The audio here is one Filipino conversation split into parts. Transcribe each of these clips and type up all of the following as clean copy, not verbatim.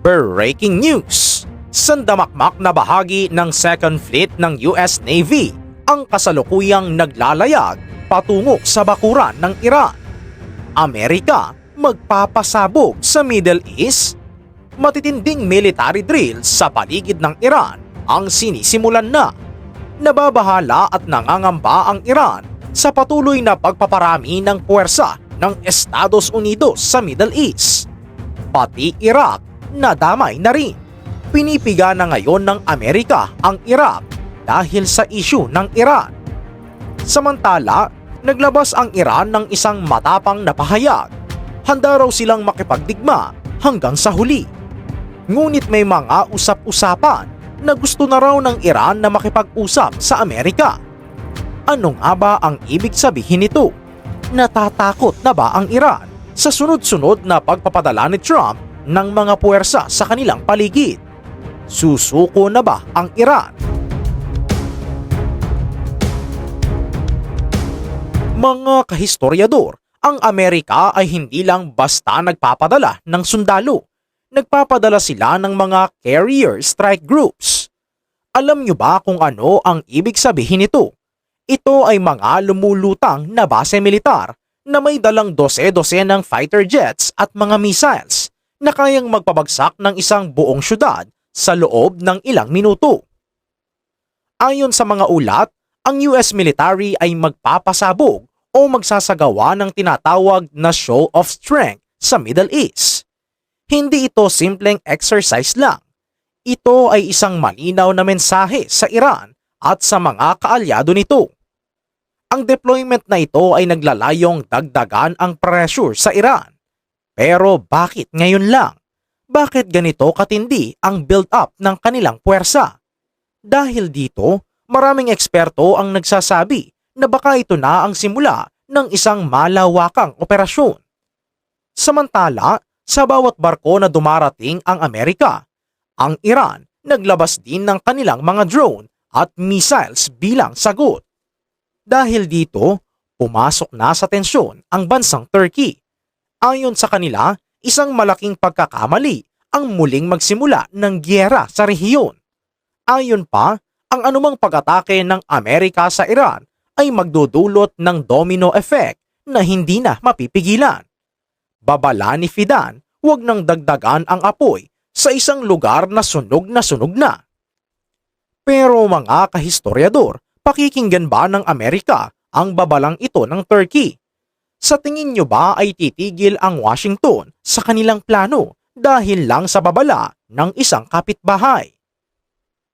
Breaking news! Sandamakmak na bahagi ng Second Fleet ng US Navy ang kasalukuyang naglalayag patungo sa bakuran ng Iran. Amerika magpapasabog sa Middle East? Matitinding military drill sa paligid ng Iran ang sinisimulan na. Nababahala at nangangamba ang Iran sa patuloy na pagpaparami ng puwersa ng Estados Unidos sa Middle East. Pati Iraq nadamay na rin. Pinipiga na ngayon ng Amerika ang Iraq dahil sa issue ng Iran. Samantala, naglabas ang Iran ng isang matapang na pahayag. Handa raw silang makipagdigma hanggang sa huli. Ngunit may mga usap-usapan na gusto na raw ng Iran na makipag-usap sa Amerika. Ano nga ba ang ibig sabihin nito? Natatakot na ba ang Iran sa sunod-sunod na pagpapadala ni Trump ng mga puwersa sa kanilang paligid? Susuko na ba ang Iran? Mga kahistoryador, ang Amerika ay hindi lang basta nagpapadala ng sundalo. Nagpapadala sila ng mga carrier strike groups. Alam nyo ba kung ano ang ibig sabihin nito? Ito ay mga lumulutang na base militar na may dalang dose-dosenang fighter jets at mga missiles na kayang magpabagsak ng isang buong syudad sa loob ng ilang minuto. Ayon sa mga ulat, ang US military ay magpapasabog o magsasagawa ng tinatawag na show of strength sa Middle East. Hindi ito simpleng exercise lang. Ito ay isang malinaw na mensahe sa Iran at sa mga kaalyado nito. Ang deployment na ito ay naglalayong dagdagan ang pressure sa Iran. Pero bakit ngayon lang? Bakit ganito katindi ang build-up ng kanilang puwersa? Dahil dito, maraming eksperto ang nagsasabi na baka ito na ang simula ng isang malawakang operasyon. Samantala, sa bawat barko na dumarating ang Amerika, ang Iran naglabas din ng kanilang mga drone at missiles bilang sagot. Dahil dito, pumasok na sa tensyon ang bansang Turkey. Ayon sa kanila, isang malaking pagkakamali ang muling magsimula ng giyera sa rehiyon. Ayon pa, ang anumang pag-atake ng Amerika sa Iran ay magdudulot ng domino effect na hindi na mapipigilan. Babala ni Fidan, huwag nang dagdagan ang apoy sa isang lugar na sunog na. Pero mga kahistoryador, pakikinggan ba ng Amerika ang babalang ito ng Turkey? Sa tingin nyo ba ay titigil ang Washington sa kanilang plano dahil lang sa babala ng isang kapitbahay?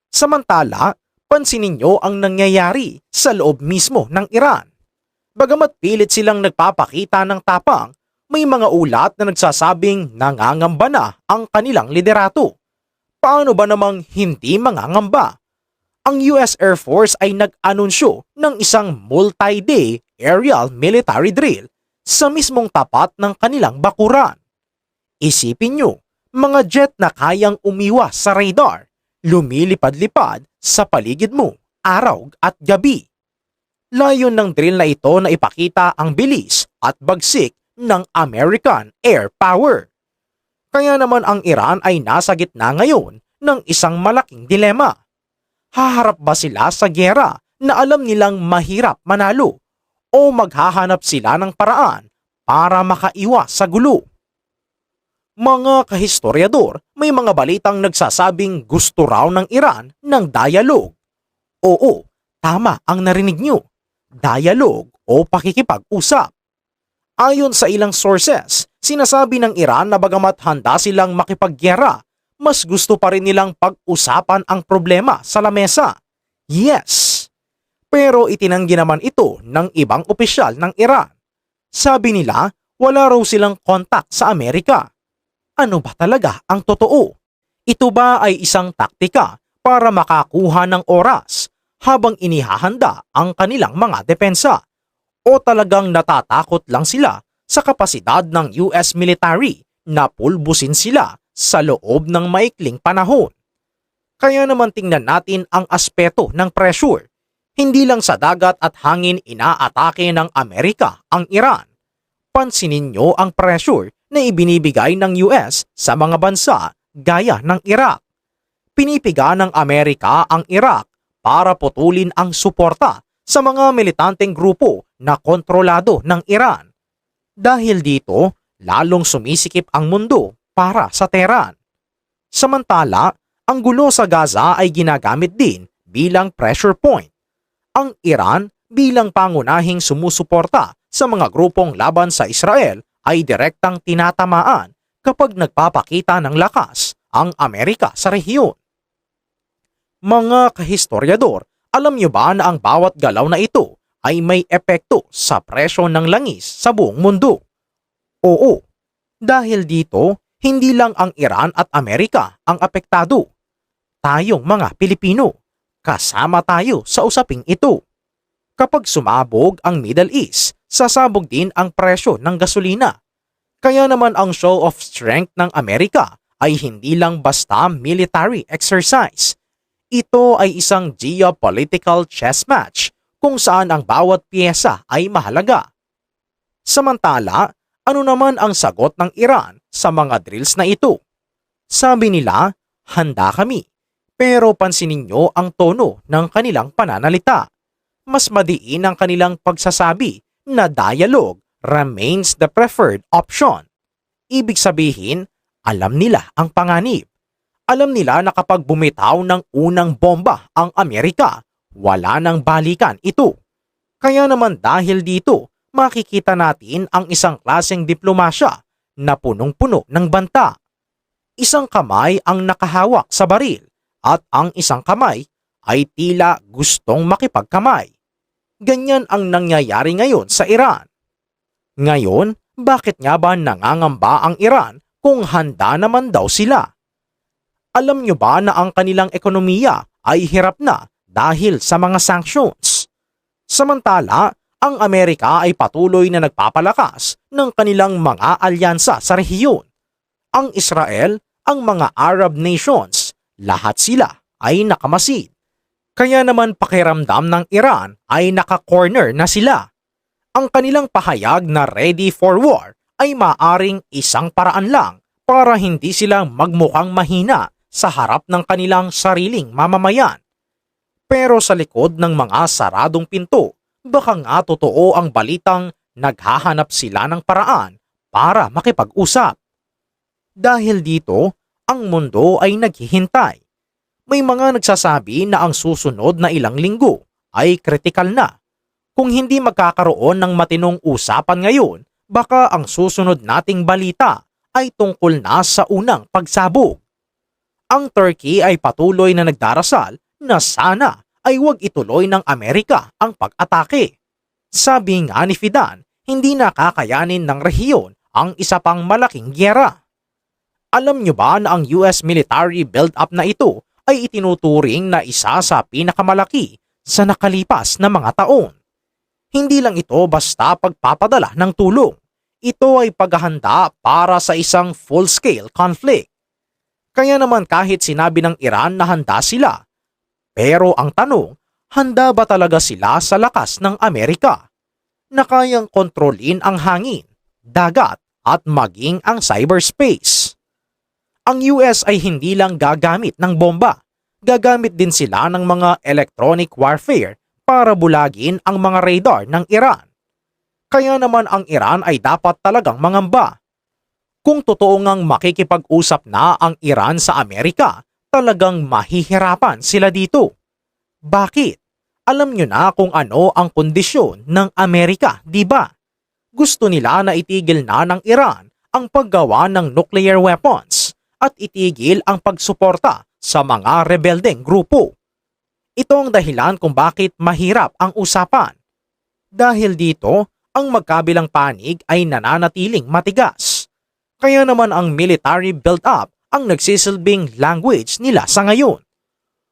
Samantala, pansinin nyo ang nangyayari sa loob mismo ng Iran. Bagamat pilit silang nagpapakita ng tapang, may mga ulat na nagsasabing nangangamba na ang kanilang liderato. Paano ba namang hindi mangangamba? Ang US Air Force ay nag-anunsyo ng isang multi-day aerial military drill sa mismong tapat ng kanilang bakuran. Isipin nyo, mga jet na kayang umiwas sa radar, lumilipad-lipad sa paligid mo, araw at gabi. Layon ng drill na ito na ipakita ang bilis at bagsik ng American air power. Kaya naman ang Iran ay nasa gitna ngayon ng isang malaking dilema. Haharap ba sila sa giyera na alam nilang mahirap manalo o maghahanap sila ng paraan para makaiwas sa gulo? Mga kahistoryador, may mga balitang nagsasabing gusto raw ng Iran ng dialogue. Oo, tama ang narinig nyo. Dialogue o pakikipag-usap. Ayon sa ilang sources, sinasabi ng Iran na bagamat handa silang makipaggyera, mas gusto pa rin nilang pag-usapan ang problema sa lamesa. Yes! Pero itinanggi naman ito ng ibang opisyal ng Iran. Sabi nila, wala raw silang kontak sa Amerika. Ano ba talaga ang totoo? Ito ba ay isang taktika para makakuha ng oras habang inihahanda ang kanilang mga depensa? O talagang natatakot lang sila sa kapasidad ng US military na pulbusin sila sa loob ng maikling panahon? Kaya naman tingnan natin ang aspeto ng pressure. Hindi lang sa dagat at hangin inaatake ng Amerika ang Iran. Pansinin nyo ang pressure na ibinibigay ng US sa mga bansa gaya ng Iraq. Pinipiga ng Amerika ang Iraq para putulin ang suporta sa mga militanteng grupo na kontrolado ng Iran. Dahil dito, lalong sumisikip ang mundo para sa Tehran. Samantala, ang gulo sa Gaza ay ginagamit din bilang pressure point. Ang Iran bilang pangunahing sumusuporta sa mga grupong laban sa Israel ay direktang tinatamaan kapag nagpapakita ng lakas ang Amerika sa rehiyon. Mga kahistoryador, alam niyo ba na ang bawat galaw na ito ay may epekto sa presyo ng langis sa buong mundo? Oo, dahil dito, hindi lang ang Iran at Amerika ang apektado. Tayong mga Pilipino, kasama tayo sa usaping ito. Kapag sumabog ang Middle East, sasabog din ang presyo ng gasolina. Kaya naman ang show of strength ng Amerika ay hindi lang basta military exercise. Ito ay isang geopolitical chess match kung saan ang bawat piyesa ay mahalaga. Samantala, ano naman ang sagot ng Iran sa mga drills na ito? Sabi nila, handa kami. Pero pansinin nyo ang tono ng kanilang pananalita. Mas madiin ang kanilang pagsasabi na dialogue remains the preferred option. Ibig sabihin, alam nila ang panganib. Alam nila na kapag bumitaw ng unang bomba ang Amerika, wala nang balikan ito. Kaya naman dahil dito, makikita natin ang isang klaseng diplomasya na punong-puno ng banta. Isang kamay ang nakahawak sa baril at ang isang kamay ay tila gustong makipagkamay. Ganyan ang nangyayari ngayon sa Iran. Ngayon, bakit nga ba nangangamba ang Iran kung handa naman daw sila? Alam nyo ba na ang kanilang ekonomiya ay hirap na dahil sa mga sanctions? Samantala, ang Amerika ay patuloy na nagpapalakas ng kanilang mga alyansa sa rehiyon. Ang Israel, ang mga Arab nations, lahat sila ay nakamasid. Kaya naman pakiramdam ng Iran ay naka-corner na sila. Ang kanilang pahayag na ready for war ay maaring isang paraan lang para hindi sila magmukhang mahina sa harap ng kanilang sariling mamamayan. Pero sa likod ng mga saradong pinto, baka nga totoo ang balitang naghahanap sila ng paraan para makipag-usap. Dahil dito, ang mundo ay naghihintay. May mga nagsasabi na ang susunod na ilang linggo ay kritikal na. Kung hindi magkakaroon ng matinong usapan ngayon, baka ang susunod nating balita ay tungkol na sa unang pagsabog. Ang Turkey ay patuloy na nagdarasal na sana ay huwag ituloy ng Amerika ang pag-atake. Sabi nga ni Fidan, hindi nakakayanin ng rehiyon ang isa pang malaking gyera. Alam nyo ba na ang US military build-up na ito ay itinuturing na isa sa pinakamalaki sa nakalipas na mga taon? Hindi lang ito basta pagpapadala ng tulong. Ito ay paghahanda para sa isang full-scale conflict. Kaya naman kahit sinabi ng Iran na handa sila, pero ang tanong, handa ba talaga sila sa lakas ng Amerika na kayang kontrolin ang hangin, dagat at maging ang cyberspace? Ang US ay hindi lang gagamit ng bomba, gagamit din sila ng mga electronic warfare para bulagin ang mga radar ng Iran. Kaya naman ang Iran ay dapat talagang mangamba. Kung totoo ngang makikipag-usap na ang Iran sa Amerika, talagang mahihirapan sila dito. Bakit? Alam nyo na kung ano ang kondisyon ng Amerika, di ba? Gusto nila na itigil na ng Iran ang paggawa ng nuclear weapons at itigil ang pagsuporta sa mga rebeldeng grupo. Ito ang dahilan kung bakit mahirap ang usapan. Dahil dito, ang magkabilang panig ay nananatiling matigas. Kaya naman ang military build-up ang nagsisilbing language nila sa ngayon.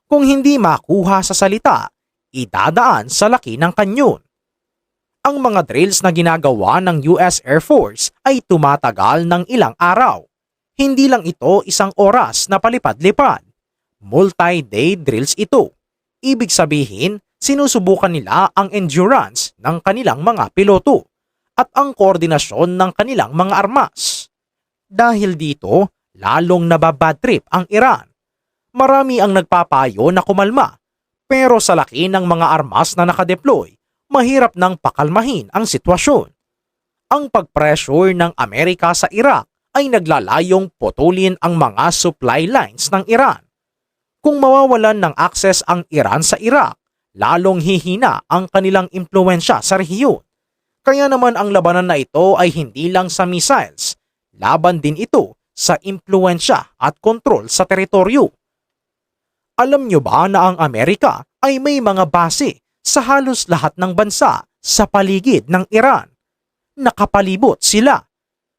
Kung hindi makuha sa salita, idadaan sa laki ng kanyon. Ang mga drills na ginagawa ng US Air Force ay tumatagal ng ilang araw. Hindi lang ito isang oras na palipad-lipad. Multi-day drills ito. Ibig sabihin, sinusubukan nila ang endurance ng kanilang mga piloto at ang koordinasyon ng kanilang mga armas. Dahil dito, lalong nababadtrip ang Iran. Marami ang nagpapayo na kumalma, pero sa laki ng mga armas na nakadeploy, mahirap nang pakalmahin ang sitwasyon. Ang pag-pressure ng Amerika sa Iraq ay naglalayong putulin ang mga supply lines ng Iran. Kung mawawalan ng access ang Iran sa Iraq, lalong hihina ang kanilang impluwensya sa rehiyon. Kaya naman ang labanan na ito ay hindi lang sa missiles, laban din ito sa impluwensya at kontrol sa teritoryo. Alam nyo ba na ang Amerika ay may mga base sa halos lahat ng bansa sa paligid ng Iran? Nakapalibot sila.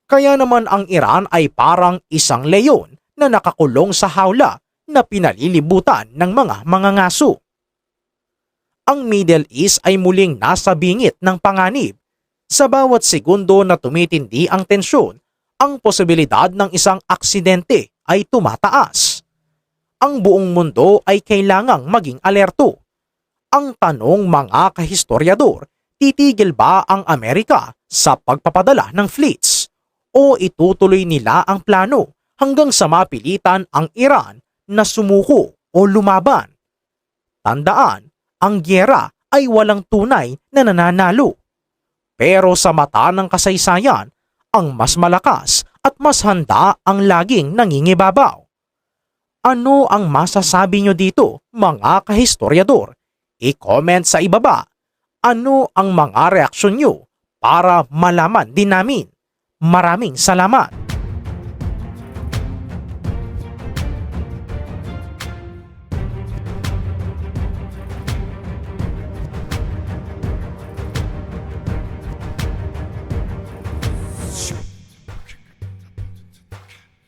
Kaya naman ang Iran ay parang isang leyon na nakakulong sa hawla na pinalilibutan ng mga mangangaso. Ang Middle East ay muling nasa bingit ng panganib. Sa bawat segundo na tumitindi ang tensyon, ang posibilidad ng isang aksidente ay tumataas. Ang buong mundo ay kailangang maging alerto. Ang tanong mga kahistoryador, titigil ba ang Amerika sa pagpapadala ng fleets? O itutuloy nila ang plano hanggang sa mapilitan ang Iran na sumuko o lumaban? Tandaan, ang gyera ay walang tunay na nananalo. Pero sa mata ng kasaysayan, ang mas malakas at mas handa ang laging nangingibabaw. Ano ang masasabi nyo dito, mga kahistoryador? I-comment sa ibaba. Ano ang mga reaksyon nyo para malaman din namin? Maraming salamat!